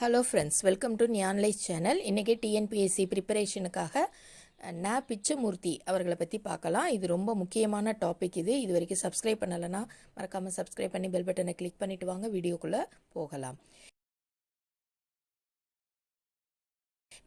Hello friends, welcome to ஞான்லைஸ் channel. இன்றைக்கி TNPSC ப்ரிப்பரேஷனுக்காக பிச்சமூர்த்தி அவர்களை பற்றி பார்க்கலாம். இது ரொம்ப முக்கியமான டாபிக். இது வரைக்கும் சப்ஸ்கிரைப் பண்ணலைன்னா மறக்காமல் சப்ஸ்கிரைப் பண்ணி பெல் பட்டனை கிளிக் பண்ணிவிட்டு வாங்க, வீடியோக்குள்ளே போகலாம்.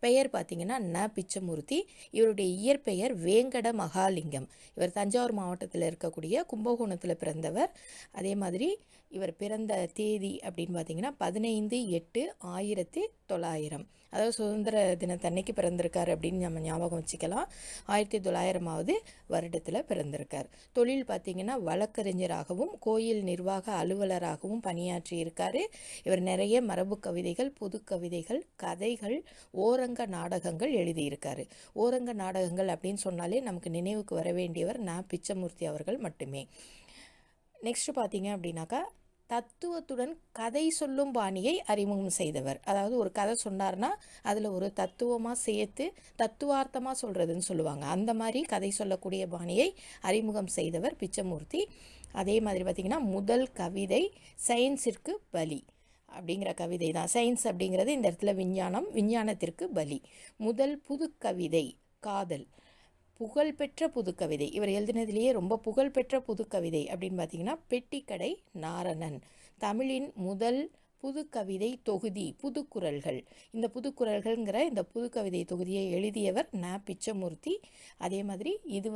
பெயர் பார்த்தீங்கன்னா பிச்சமூர்த்தி. இவருடைய இயற்பெயர் வேங்கட மகாலிங்கம். இவர் தஞ்சாவூர் மாவட்டத்தில் இருக்கக்கூடிய கும்பகோணத்தில் பிறந்தவர். அதே மாதிரி இவர் பிறந்த தேதி அப்படின்னு பார்த்தீங்கன்னா 15/8/1900. அதாவது சுதந்திர தினத்தன்னைக்கு பிறந்திருக்கார் அப்படின்னு நம்ம ஞாபகம் வச்சுக்கலாம். 1900வது வருடத்தில் பிறந்திருக்கார். தொழில் பார்த்திங்கன்னா வழக்கறிஞராகவும் கோயில் நிர்வாக அலுவலராகவும் பணியாற்றி இருக்கார். இவர் நிறைய மரபு கவிதைகள், புது கவிதைகள், கதைகள், ஓரங்க நாடகங்கள் எழுதியிருக்காரு. ஓரங்க நாடகங்கள் அப்படின்னு சொன்னாலே நமக்கு நினைவுக்கு வர வேண்டியவர் பிச்சமூர்த்தி அவர்கள் மட்டுமே. நெக்ஸ்ட் பார்த்தீங்க அப்படின்னாக்கா, தத்துவத்துடன் கதை சொல்லும் பாணியை அறிமுகம் செய்தவர். அதாவது ஒரு கதை சொன்னார்னா அதில் ஒரு தத்துவமாக சேர்த்து தத்துவார்த்தமாக சொல்கிறதுன்னு சொல்லுவாங்க. அந்த மாதிரி கதை சொல்லக்கூடிய பாணியை அறிமுகம் செய்தவர் பிச்சமூர்த்தி. அதே மாதிரி பார்த்திங்கன்னா, முதல் கவிதை சயின்ஸிற்கு பலி அப்படிங்கிற கவிதை தான். சயின்ஸ் அப்படிங்கிறது இந்த இடத்துல விஞ்ஞானம், விஞ்ஞானத்திற்கு பலி. முதல் புது கவிதை காதல். புகழ்பெற்ற புதுக்கவிதை, இவர் எழுதினதிலேயே ரொம்ப புகழ்பெற்ற புதுக்கவிதை அப்படின்னு பார்த்தீங்கன்னா பெட்டிக்கடை நாரணன். தமிழின் முதல் புதுக்கவிதை தொகுதி புதுக்குறள்கள். இந்த புதுக்குறள்கள்ங்கிற இந்த புதுக்கவிதை தொகுதியை எழுதியவர் பிச்சமூர்த்தி. அதே மாதிரி இது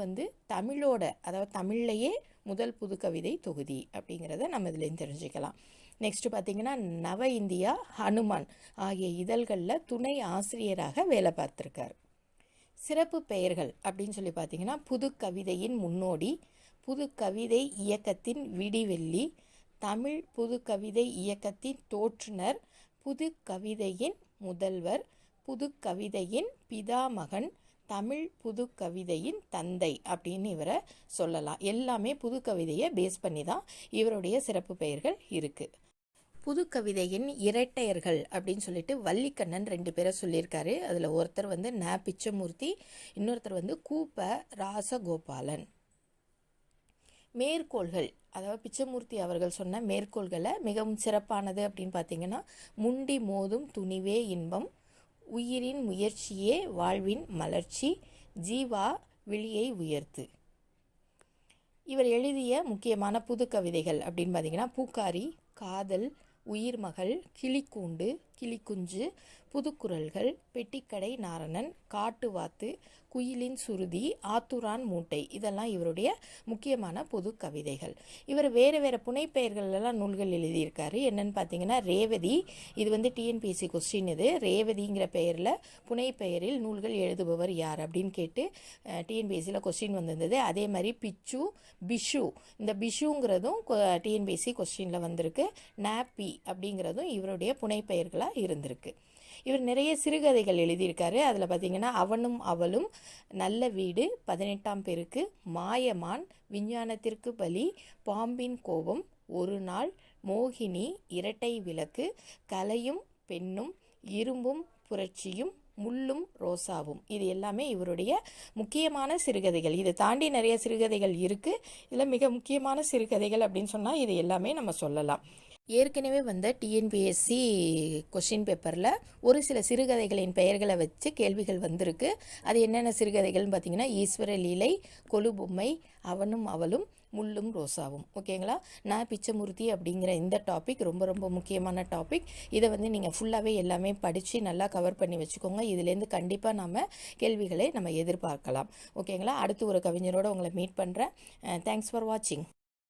தமிழோட, அதாவது தமிழ்லையே முதல் புதுக்கவிதை தொகுதி அப்படிங்கிறத நம்ம இதுலேருந்து தெரிஞ்சுக்கலாம். நெக்ஸ்ட் பார்த்திங்கன்னா, நவ இந்தியா, ஹனுமான் ஆகிய இதழ்களில் துணை ஆசிரியராக வேலை பார்த்துருக்கார். சிறப்பு பெயர்கள் அப்படின்னு சொல்லி பார்த்தீங்கன்னா, புது கவிதையின் முன்னோடி, புது கவிதை இயக்கத்தின் விடிவெள்ளி, தமிழ் புது கவிதை இயக்கத்தின் தோற்றுனர், புது கவிதையின் முதல்வர், புது கவிதையின் பிதாமகன், தமிழ் புது கவிதையின் தந்தை அப்படின்னு இவரை சொல்லலாம். எல்லாமே புது கவிதையை பேஸ் பண்ணி தான் இவருடைய சிறப்பு பெயர்கள் இருக்குது. புது கவிதையின் இரட்டையர்கள் அப்படின்னு சொல்லிட்டு வள்ளிக்கண்ணன் 2 பேரை சொல்லியிருக்காரு. அதில் ஒருத்தர் பிச்சமூர்த்தி, இன்னொருத்தர் கூப்ப ராசகோபாலன். மேற்கோள்கள், அதாவது பிச்சமூர்த்தி அவர்கள் சொன்ன மேற்கோள்களை மிகவும் சிறப்பானது அப்படின்னு பார்த்தீங்கன்னா, முண்டி மோதும் துணிவே இன்பம், உயிரின் முயற்சியே வாழ்வின் மலர்ச்சி, ஜீவா விழியை உயர்த்து. இவர் எழுதிய முக்கியமான புது கவிதைகள் அப்படின்னு பார்த்தீங்கன்னா, பூக்காரி, காதல், உயிர்மகள், கிளிக்கூண்டு, கிளிக்குஞ்சு, புதுக்குறள்கள், பெட்டிக்கடை நாரணன், காட்டுவாத்து, குயிலின் சுருதி, ஆத்துரான் மூட்டை, இதெல்லாம் இவருடைய முக்கியமான புது கவிதைகள். இவர் வேறு வேறு புனைப்பெயர்களெல்லாம் நூல்கள் எழுதியிருக்காரு. என்னென்னு பார்த்தீங்கன்னா, ரேவதி, இது டிஎன்பிஎஸ்சி கொஸ்டின். இது ரேவதிங்கிற பெயரில் புனைப்பெயரில் நூல்கள் எழுதுபவர் யார் அப்படின்னு கேட்டு டிஎன்பிஎஸ்சியில் கொஸ்டின் வந்திருந்தது. அதே மாதிரி பிச்சு, பிஷு, இந்த பிஷுங்கிறதும் டிஎன்பிஎஸ்சி கொஸ்டினில் வந்திருக்கு. நாப்பி அப்படிங்கிறதும் இவருடைய புனைப்பெயர்களாக இருந்திருக்கு. இவர் நிறைய சிறுகதைகள் எழுதியிருக்காரு. அதில் பார்த்திங்கன்னா, அவனும் அவளும், நல்ல வீடு, 18ஆம் பெருக்கு, மாயமான், விஞ்ஞானத்திற்கு பலி, பாம்பின் கோபம், ஒரு நாள், மோகினி, இரட்டை விளக்கு, கலையும் பெண்ணும், இரும்பும் புரட்சியும், முள்ளும் ரோசாவும், இது எல்லாமே இவருடைய முக்கியமான சிறுகதைகள். இதை தாண்டி நிறைய சிறுகதைகள் இருக்குது. இதில் மிக முக்கியமான சிறுகதைகள் அப்படின்னு சொன்னால் இது எல்லாமே நம்ம சொல்லலாம். ஏற்கனவே டிஎன்பிஎஸ்சி கொஷின் பேப்பரில் ஒரு சில சிறுகதைகளின் பெயர்களை வச்சு கேள்விகள் வந்திருக்கு. அது என்னென்ன சிறுகதைகள்னு பார்த்தீங்கன்னா, ஈஸ்வர லீலை, கொலுபொம்மை, அவனும் அவளும், முள்ளும் ரோசாவும். ஓகேங்களா? பிச்சமூர்த்தி அப்படிங்கிற இந்த டாபிக் ரொம்ப ரொம்ப முக்கியமான டாபிக். இதை நீங்கள் ஃபுல்லாகவே எல்லாமே படித்து நல்லா கவர் பண்ணி வச்சுக்கோங்க. இதுலேருந்து கண்டிப்பாக நம்ம கேள்விகளை நம்ம எதிர்பார்க்கலாம். ஓகேங்களா? அடுத்து ஒரு கவிஞரோடு உங்களை மீட் பண்ணுறேன். தேங்க்ஸ் ஃபார் வாட்சிங்.